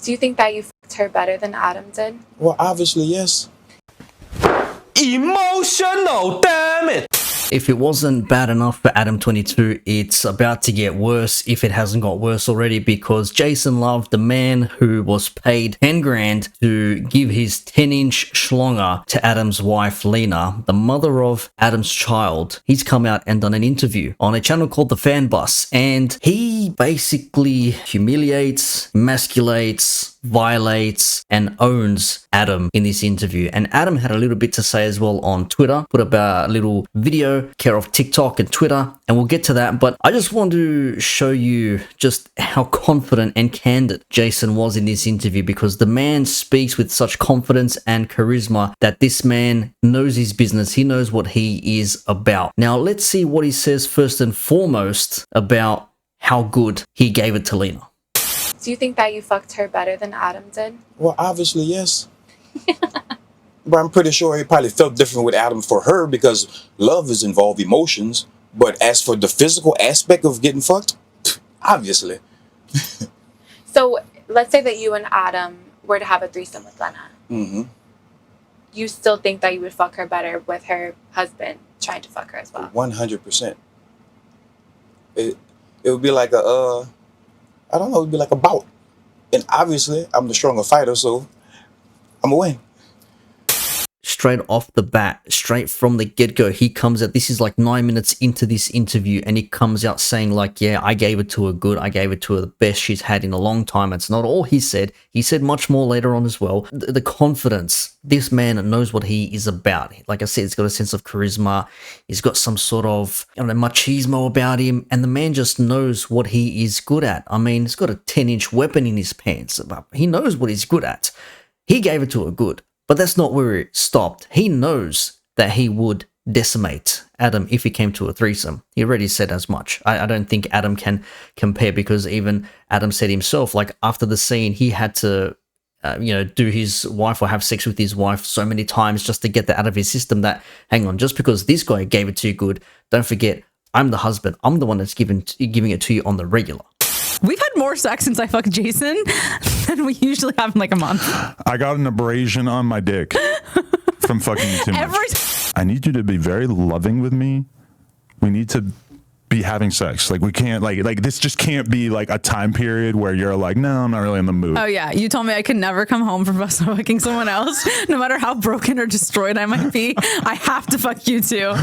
Do you think that you fucked her better than Adam did? Well, obviously, yes. Emotional, damn it! If it wasn't bad enough for Adam22, it's about to get worse if it hasn't got worse already, because Jason Luv, the man who was paid 10 grand to give his 10-inch schlonger to Adam's wife Lena, the mother of Adam's child, he's come out and done an interview on a channel called The Fan Bus, and he basically humiliates, emasculates, violates and owns Adam in this interview. And Adam had a little bit to say as well on Twitter, put up a little video care of TikTok and Twitter, and we'll get to that. But I just want to show you just how confident and candid Jason was in this interview, because the man speaks with such confidence and charisma that this man knows his business. He knows what he is about. Now let's see what he says first and foremost about how good he gave it to Lena. Do you think that you fucked her better than Adam did? Well, obviously, yes. But I'm pretty sure he probably felt different with Adam for her, because love is involved emotions. But as for the physical aspect of getting fucked, obviously. So let's say that you and Adam were to have a threesome with Lena. Mm-hmm. You still think that you would fuck her better with her husband trying to fuck her as well? 100%. It would be like a, I don't know, it would be like a bout. And obviously, I'm the stronger fighter, so I'm going to win. Straight off the bat, straight from the get-go, he comes out, this is like 9 minutes into this interview, and he comes out saying like, yeah, I gave it to her good, I gave it to her the best she's had in a long time. It's not all he said much more later on as well. The confidence, this man knows what he is about. Like I said, he's got a sense of charisma, he's got some sort of, I don't know, machismo about him, and the man just knows what he is good at. I mean, he's got a 10-inch weapon in his pants, but he knows what he's good at. He gave it to her good. But that's not where it stopped. He knows that he would decimate Adam if he came to a threesome. He already said as much. I don't think Adam can compare, because even Adam said himself, like after the scene, he had to, do his wife or have sex with his wife so many times just to get that out of his system that, hang on, just because this guy gave it to you good, don't forget, I'm the husband. I'm the one that's giving it to you on the regular. We've had more sex since I fucked Jason than we usually have in like a month. I got an abrasion on my dick from fucking you too much. I need you to be very loving with me. We need to be having sex. Like we can't like this just can't be like a time period where you're like, no, I'm not really in the mood. Oh yeah, you told me I could never come home from fucking someone else, no matter how broken or destroyed I might be. I have to fuck you too.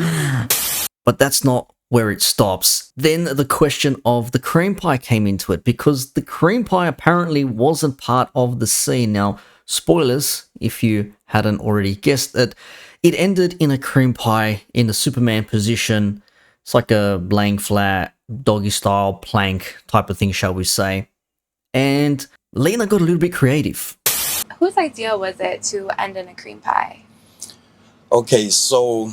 But that's not where it stops. Then the question of the cream pie came into it, because the cream pie apparently wasn't part of the scene. Now, spoilers, if you hadn't already guessed it, it ended in a cream pie in the Superman position. It's like a laying flat, doggy style plank type of thing, shall we say. And Lena got a little bit creative. Whose idea was it to end in a cream pie? Okay, so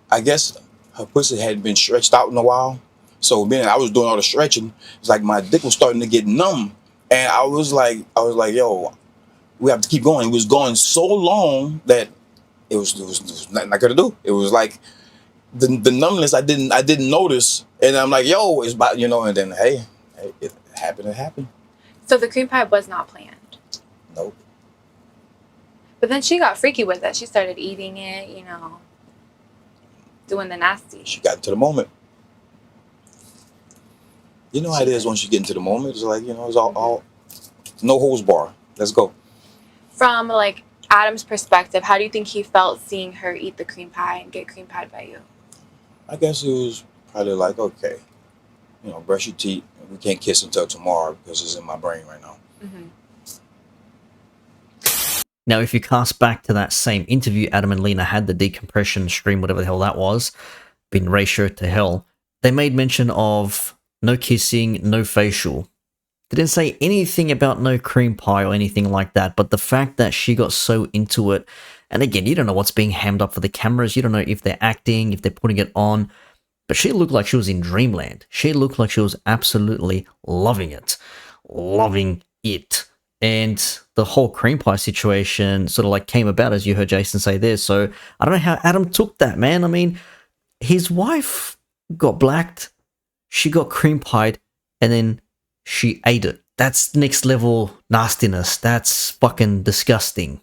I guess her pussy hadn't been stretched out in a while. So then I was doing all the stretching. It's like my dick was starting to get numb. And I was like, yo, we have to keep going. It was going so long that it was nothing I could do. It was like the numbness I didn't notice. And I'm like, yo, it's about, and then hey, it happened. So the cream pie was not planned? Nope. But then she got freaky with it. She started eating it, doing the nasty. She got into the moment. You know how it is once you get into the moment. It's like, it's all no holds bar. Let's go. From like Adam's perspective, how do you think he felt seeing her eat the cream pie and get cream pied by you? I guess it was probably like, okay, brush your teeth. We can't kiss until tomorrow because it's in my brain right now. Mm-hmm. Now, if you cast back to that same interview, Adam and Lena had the decompression stream, whatever the hell that was, been ratioed to hell. They made mention of no kissing, no facial. They didn't say anything about no cream pie or anything like that, but the fact that she got so into it, and again, you don't know what's being hammed up for the cameras, you don't know if they're acting, if they're putting it on, but she looked like she was in dreamland. She looked like she was absolutely loving it. And the whole cream pie situation sort of like came about, as you heard Jason say there. So I don't know how Adam took that, man. I mean, his wife got blacked, she got cream pied, and then she ate it. That's next level nastiness. That's fucking disgusting.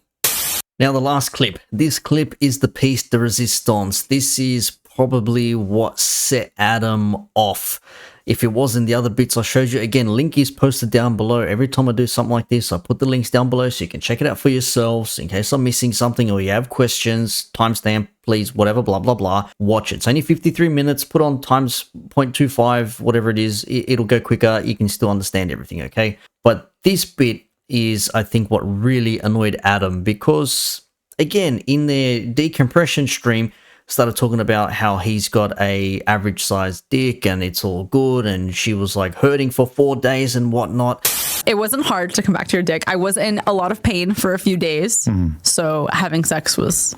Now the last clip. This clip is the piece de resistance. This is probably what set Adam off. If it wasn't the other bits I showed you, again, link is posted down below. Every time I do something like this, I put the links down below so you can check it out for yourselves. In case I'm missing something or you have questions, timestamp, please, whatever, blah, blah, blah. Watch it. It's only 53 minutes. Put on times 0.25, whatever it is. It'll go quicker. You can still understand everything, okay? But this bit is, I think, what really annoyed Adam because, again, in their decompression stream, started talking about how he's got a average sized dick and it's all good, and she was like hurting for 4 days and whatnot. It wasn't hard to come back to your dick. I was in a lot of pain for a few days, so having sex was,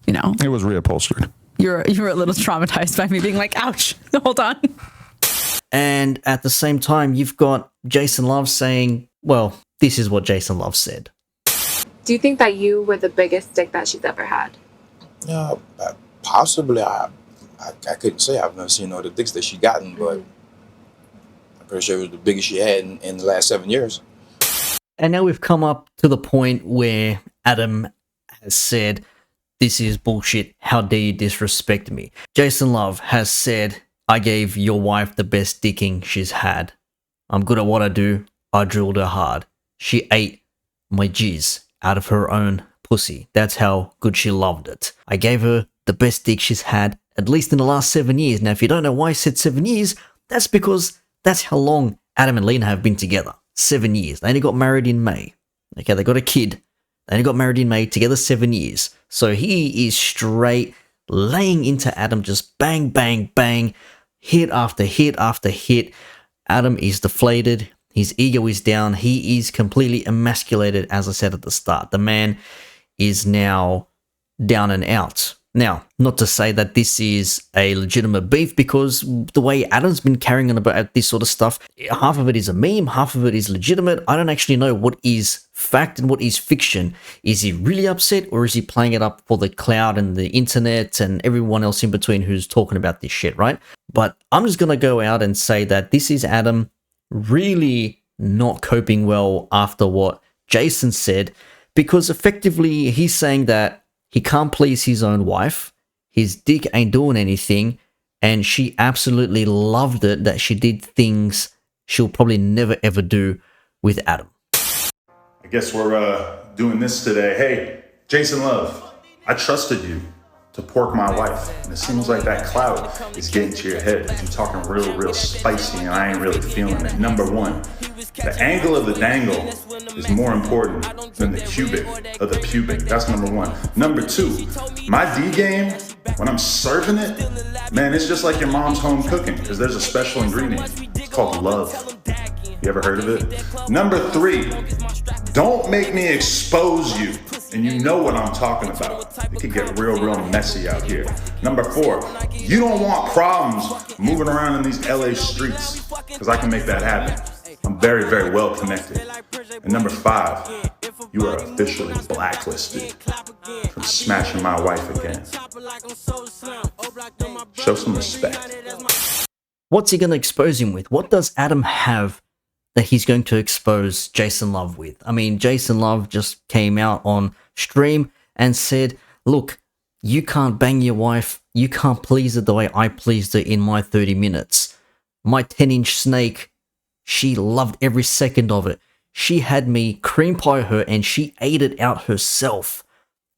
you know, it was reupholstered. You were a little traumatized by me being like, ouch, hold on. And at the same time, you've got Jason Luv saying, well, this is what Jason Luv said. Do you think that you were the biggest dick that she's ever had? Yeah, possibly. I couldn't say. I've never seen all the dicks that she gotten, but I'm pretty sure it was the biggest she had in the last 7 years. And now we've come up to the point where Adam has said, this is bullshit. How dare you disrespect me? Jason Luv has said, I gave your wife the best dicking she's had. I'm good at what I do. I drilled her hard. She ate my jizz out of her own pussy. That's how good she loved it. I gave her the best dick she's had, at least in the last 7 years. Now, if you don't know why I said 7 years, that's because that's how long Adam and Lena have been together. 7 years. They only got married in May. Okay, they got a kid. They only got married in May, together 7 years. So he is straight laying into Adam, just bang, bang, bang, hit after hit after hit. Adam is deflated. His ego is down. He is completely emasculated, as I said at the start. The man is now down and out. Now, not to say that this is a legitimate beef, because the way Adam's been carrying on about this sort of stuff, half of it is a meme, half of it is legitimate. I don't actually know what is fact and what is fiction. Is he really upset, or is he playing it up for the cloud and the internet and everyone else in between who's talking about this shit, right? But I'm just going to go out and say that this is Adam really not coping well after what Jason said, because effectively he's saying that he can't please his own wife, his dick ain't doing anything, and she absolutely loved it that she did things she'll probably never ever do with Adam. I guess we're doing this today. Hey, Jason Luv, I trusted you to pork my wife, and it seems like that clout is getting to your head. You're talking real spicy, and I ain't really feeling it. Number one, the angle of the dangle is more important than the cubic of the pubic. That's number one. Number two, my D game, when I'm serving it, man, it's just like your mom's home cooking, because there's a special ingredient. It's called love. You ever heard of it? Number three, don't make me expose you. And you know what I'm talking about. It could get real messy out here. Number four, you don't want problems moving around in these LA streets, because I can make that happen. I'm very well connected. And number five, you are officially blacklisted from smashing my wife again. Show some respect. What's he going to expose him with? What does Adam have that he's going to expose Jason Luv with? I mean, Jason Luv just came out on stream and said, look, you can't bang your wife. You can't please her the way I pleased her in my 30 minutes. My 10-inch snake, she loved every second of it. She had me cream pie her and she ate it out herself.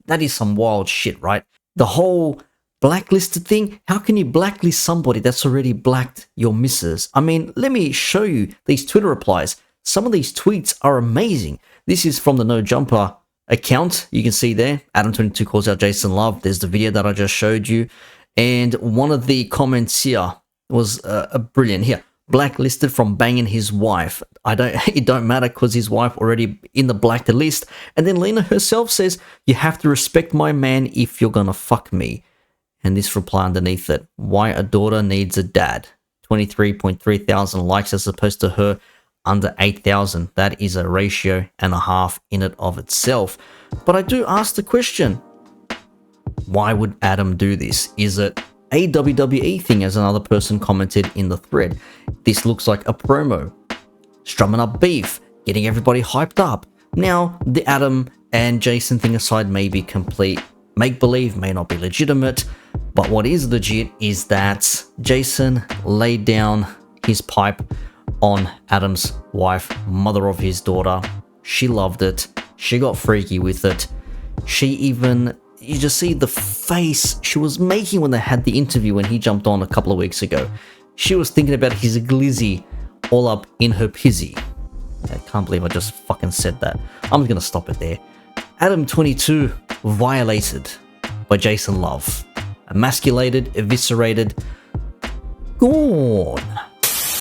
That is some wild shit, right? The whole blacklisted thing, how can you blacklist somebody that's already blacked your missus? I mean, let me show you these Twitter replies. Some of these tweets are amazing. This is from the No Jumper account. You can see there, Adam22 calls out Jason Luv. There's the video that I just showed you. And one of the comments here was brilliant. Here, blacklisted from banging his wife. It don't matter because his wife already in the blacked list. And then Lena herself says, you have to respect my man if you're gonna fuck me. And this reply underneath it, why a daughter needs a dad. 23.3 thousand likes as opposed to her under 8,000. That is a ratio and a half in it of itself. But I do ask the question, why would Adam do this? Is it a WWE thing, as another person commented in the thread? This looks like a promo. strumming up beef, getting everybody hyped up. Now, the Adam and Jason thing aside may be complete make-believe, may not be legitimate, but what is legit is that Jason laid down his pipe on Adam's wife, mother of his daughter. She loved it. She got freaky with it. She even, you just see the face she was making when they had the interview when he jumped on a couple of weeks ago. She was thinking about his glizzy all up in her pizzy. I can't believe I just fucking said that. I'm gonna stop it there. Adam22 violated by Jason Luv. Emasculated, eviscerated, gone.